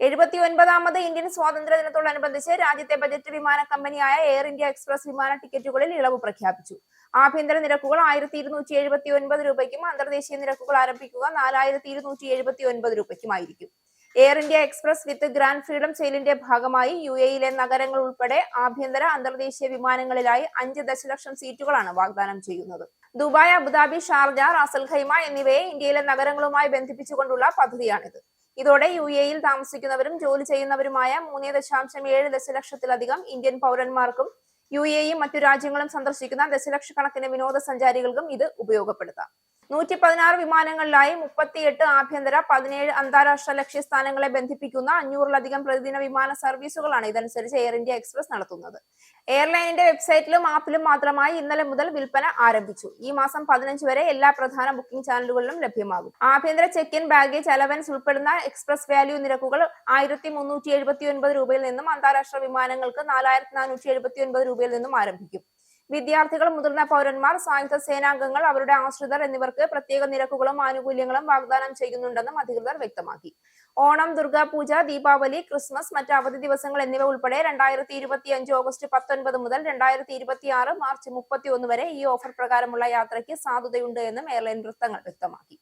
79ാമത് Indian സ്വാതന്ത്ര്യ ദിനത്തോടനുബന്ധിച്ച് രാജ്യത്തെ ബജറ്റ് വിമാന കമ്പനിയായ എയർ ഇന്ത്യ എക്സ്പ്രസ് വിമാന ടിക്കറ്റുകളിൽ ഇളവ് പ്രഖ്യാപിച്ചു. ആഭ്യന്തര നിരക്കുകൾ 1279 രൂപയ്ക്കും അന്തർദേശീയ നിരക്കുകൾ ആരംഭിക്കുക 4279 രൂപയ്ക്കുമായിരിക്കും. എയർ ഇന്ത്യ എക്സ്പ്രസ് വിത്ത് ഗ്രാൻഡ് ഫ്രീഡം സെയിലിന്റെ ഭാഗമായി UAE-യിലെ നഗരങ്ങൾ ഉൾപ്പെടെ ആഭ്യന്തര അന്തർദേശീയ വിമാനങ്ങളിലായി 5 ദശലക്ഷം സീറ്റുകളാണ് വാഗ്ദാനം ചെയ്യുന്നത്. Dubai, Abu Dhabi, Sharjah, Ras al Khaimah എന്നിവയെ ഇന്ത്യയിലെ നഗരങ്ങളുമായി ബന്ധിപ്പിച്ചുകൊണ്ടുള്ള പദ്ധതിയാണിത്. ഇതോടെ UAE-യിൽ താമസിക്കുന്നവരും ജോലി ചെയ്യുന്നവരുമായ 3.7 ദശലക്ഷത്തിലധികം ഇന്ത്യൻ പൗരന്മാർക്കും UAE മറ്റു രാജ്യങ്ങളും സന്ദർശിക്കുന്ന ദശലക്ഷക്കണക്കിന് വിനോദസഞ്ചാരികൾക്കും ഇത് ഉപയോഗപ്പെടുത്താം. 116 വിമാനങ്ങളിലായി 38 ആഭ്യന്തര, 17 അന്താരാഷ്ട്ര ലക്ഷ്യസ്ഥാനങ്ങളെ ബന്ധിപ്പിക്കുന്ന 500-ലധികം പ്രതിദിന വിമാന സർവീസുകളാണ് ഇതനുസരിച്ച് എയർ ഇന്ത്യ എക്സ്പ്രസ് നടത്തുന്നത്. എയർലൈനിന്റെ വെബ്സൈറ്റിലും ആപ്പിലും മാത്രമായി ഇന്നലെ മുതൽ വിൽപ്പന ആരംഭിച്ചു. ഈ മാസം 15 വരെ എല്ലാ പ്രധാന ബുക്കിംഗ് ചാനലുകളിലും ലഭ്യമാകും. ആഭ്യന്തര ചെക്ക് ഇൻ, ബാഗേജ് അലവൻസ് ഉൾപ്പെടുന്ന എക്സ്പ്രസ് വാല്യൂ നിരക്കുകൾ 1379 രൂപയിൽ നിന്നും അന്താരാഷ്ട്ര വിമാനങ്ങൾക്ക് 4479 രൂപയിൽ നിന്നും ആരംഭിക്കും. വിദ്യാർത്ഥികൾ, മുതിർന്ന പൗരന്മാർ, സായുധ സേനാംഗങ്ങൾ, അവരുടെ ആശ്രിതർ എന്നിവർക്ക് പ്രത്യേക നിരക്കുകളും ആനുകൂല്യങ്ങളും വാഗ്ദാനം ചെയ്യുന്നുണ്ടെന്നും അധികൃതർ വ്യക്തമാക്കി. ഓണം, ദുർഗാപൂജ, ദീപാവലി, ക്രിസ്മസ്, മറ്റ് അവധി ദിവസങ്ങൾ എന്നിവ ഉൾപ്പെടെ 2025 ഓഗസ്റ്റ് 19 മുതൽ 2026 മാർച്ച് 31 വരെ ഈ ഓഫർ പ്രകാരമുള്ള യാത്രയ്ക്ക് സാധുതയുണ്ട് എന്നും എയർലൈൻ വൃത്തങ്ങൾ വ്യക്തമാക്കി.